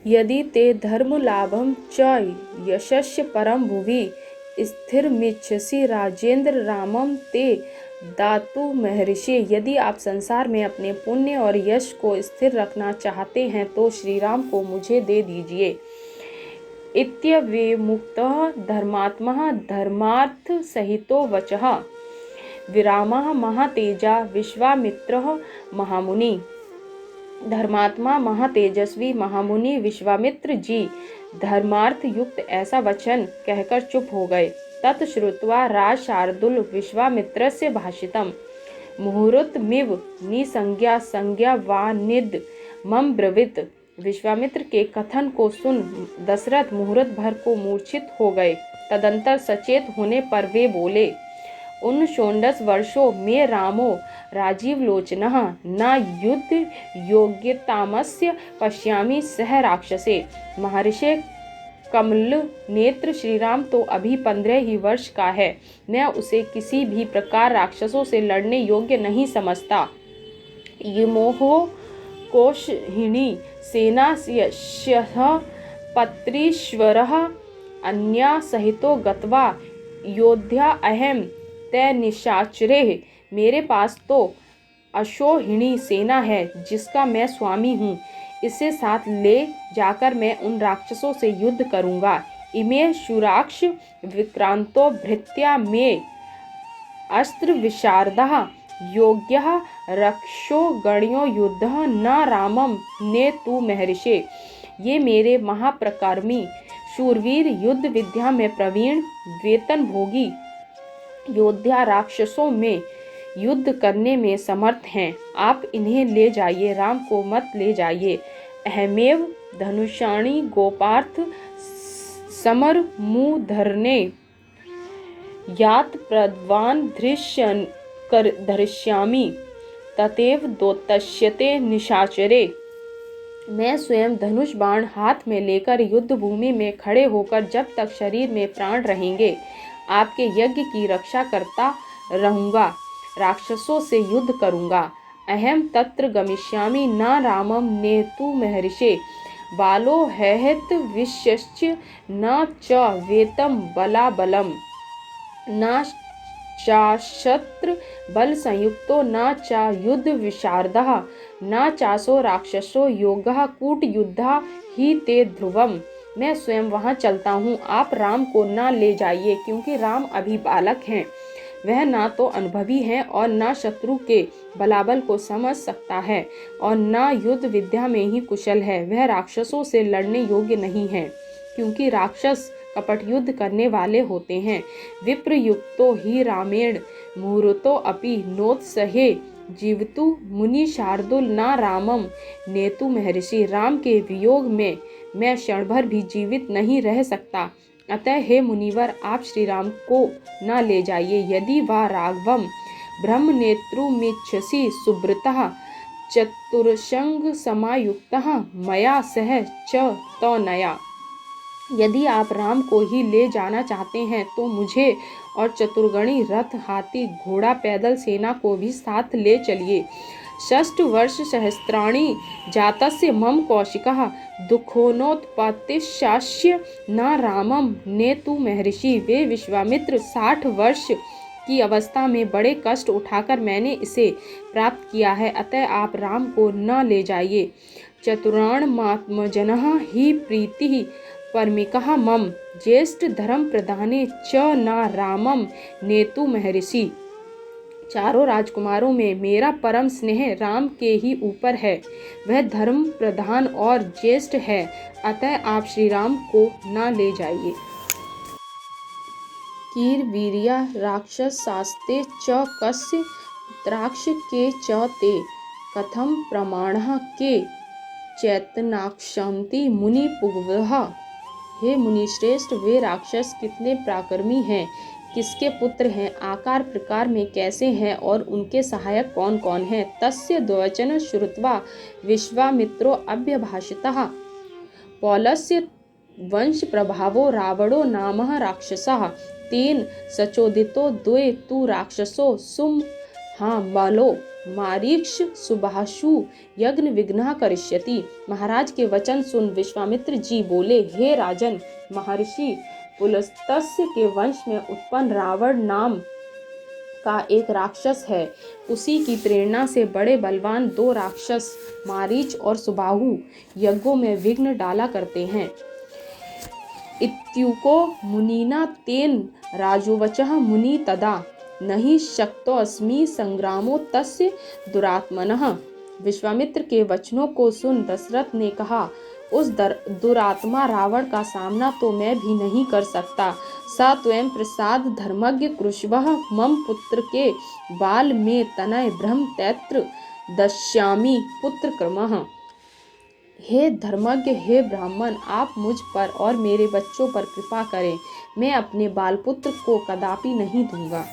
यदि ते धर्मलाभं च यशस्य परं भुवि स्थिरमिच्छसि राजेंद्र रामं ते दातुमर्हसि। यदि आप संसार में अपने पुण्य और यश को स्थिर रखना चाहते हैं तो श्री राम को मुझे दे दीजिए। इत्यवेमुक्तः धर्मात्मा धर्मार्थ सहितो वचः विरामः महातेजा विश्वामित्रः महामुनि। धर्मात्मा महातेजस्वी महामुनि विश्वामित्र जी धर्मार्थ युक्त ऐसा वचन कहकर चुप हो गए। तत्श्रुत्वा राज शार्दूल विश्वामित्रस्य भाषितम् मुहूर्तमिव निसंज्ञा संज्ञा वा निद मम ब्रवीत। विश्वामित्र के कथन को सुन दशरथ मुहूर्त भर को मूर्छित हो गए। तदंतर सचेत होने पर वे बोले, उन षोडश वर्षों में रामो राजीव लोचनः न युद्ध योग्यतामस्य पश्यामि सह राक्षसे। महर्षि कमल नेत्र श्री राम तो अभी 15 ही वर्ष का है, मैं उसे किसी भी प्रकार राक्षसों से लड़ने योग्य नहीं समझता। यमोहो कोशहिणी सेनास्यः पत्रीश्वरः अन्या सहितो गत्वा योध्या अहम तै निशाचरे। मेरे पास तो अशोहिणी सेना है जिसका मैं स्वामी हूँ, इसे साथ ले जाकर मैं उन राक्षसों से युद्ध करूँगा। इमे शूराक्ष विक्रांतो भृत्या में अस्त्र विशारदः योग्यः रक्षो गण्यो युद्धः न रामम ने तु महर्षे। ये मेरे महाप्रकर्मी शूरवीर युद्ध विद्या में प्रवीण वेतन भोगी योद्धा राक्षसों में युद्ध करने में समर्थ हैं। आप इन्हें ले जाइए, राम को मत ले जाइए। अहमेव धनुषाणी गोपार्थ समर मुँह धरने यात प्रद्वान धरिष्यामि ततेव दोतस्यते निशाचरे। मैं स्वयं धनुष बाण हाथ में लेकर युद्ध भूमि में खड़े होकर जब तक शरीर में प्राण रहेंगे आपके यज्ञ की रक्षा करता रहूँगा, राक्षसों से युद्ध करूँगा। अहम तत्र गमिष्यामि न रामम नेतु महर्षे। बालो हैहत विश्यश्च न च वेतम बलाबलम न चाशस्त्र बल संयुक्तो न चा युद्ध विशारदः न चासो राक्षसो योगः कूट युद्धा ही ते ध्रुवम। मैं स्वयं वहां चलता हूँ, आप राम को न ले जाइए क्योंकि राम अभी बालक हैं। वह ना तो अनुभवी है और न शत्रु के बलाबल को समझ सकता है और न युद्ध विद्या में ही कुशल है। वह राक्षसों से लड़ने योग्य नहीं है क्योंकि राक्षस कपट युद्ध करने वाले होते हैं। विप्रयुक्तो ही रामेण मुहूर्तो अपि नोत्सहे जीवतु मुनि शार्दुल न रामम नेतु महर्षि। राम के वियोग में मैं क्षण भर भी जीवित नहीं रह सकता, अतः हे मुनिवर आप श्री राम को न ले जाइए। यदि वा राघवम ब्रह्मनेतृमिच्छसि सुब्रतः चतुर्शंग समायुक्तः मया सह च तो नया। यदि आप राम को ही ले जाना चाहते हैं तो मुझे और चतुर्गणी रथ हाथी घोड़ा पैदल सेना को भी साथ ले चलिए। षष्ठ वर्ष सहस्त्राणि जातस्य मम कौशिकः दुःखोनोत्पत्तिशास्य न रामम नेतु महर्षि। वे विश्वामित्र 60 वर्ष की अवस्था में बड़े कष्ट उठाकर मैंने इसे प्राप्त किया है, अतः आप राम को न ले जाइए। चतुराणमात्मजनः ही प्रीतिः परमिकः मम ज्येष्ठ धर्म प्रधाने च न रामम नेतु महर्षि। चारों राजकुमारों में मेरा परम स्नेह राम के ही ऊपर है, वह धर्म प्रधान और ज्येष्ठ है, अतः आप श्री राम को न ले जाइए। कीर वीर्या राक्षसास्ते च कस्य पुत्राक्ष के च ते कथम प्रमाणः के चैतनाक्षन्ति मुनि पुंगवः। हे मुनिश्रेष्ठ वे राक्षस कितने पराक्रमी हैं, किसके पुत्र हैं, आकार प्रकार में कैसे हैं और उनके सहायक कौन कौन हैं। तस्य द्वचन श्रुत्वा विश्वामित्रो अभ्यभाषितः पौलस्य वंश प्रभावो रावणो नामः राक्षसः तेन सचोदितो द्वे तु राक्षसो सुमहाबलो मारीक्ष सुबाहु यज्ञ विघ्नः करिष्यति। महाराज के वचन सुन विश्वामित्र जी बोले, हे राजन, महर्षि पुलस्त्य के वंश में उत्पन्न रावण नाम का एक राक्षस है। उसी की प्रेरणा से बड़े बलवान 2 राक्षस मारीच और सुबाहु यज्ञों में विघ्न डाला करते हैं। इत्युको मुनिना तेन राजोवचः मुनि तदा नहीं शक्तोऽस्मि संग्रामो तस्य दुरात्मनः। विश्वामित्र के वचनों को सुन दशरथ ने कहा, उस दुरात्मा रावण का सामना तो मैं भी नहीं कर सकता। स त्वं प्रसाद धर्मज्ञ कृशवः मम पुत्र के बाल में तनय ब्रह्म तैत्र दश्यामि पुत्र क्रमः। हे धर्मज्ञ, हे ब्राह्मण, आप मुझ पर और मेरे बच्चों पर कृपा करें। मैं अपने बालपुत्र को कदापि नहीं दूंगा।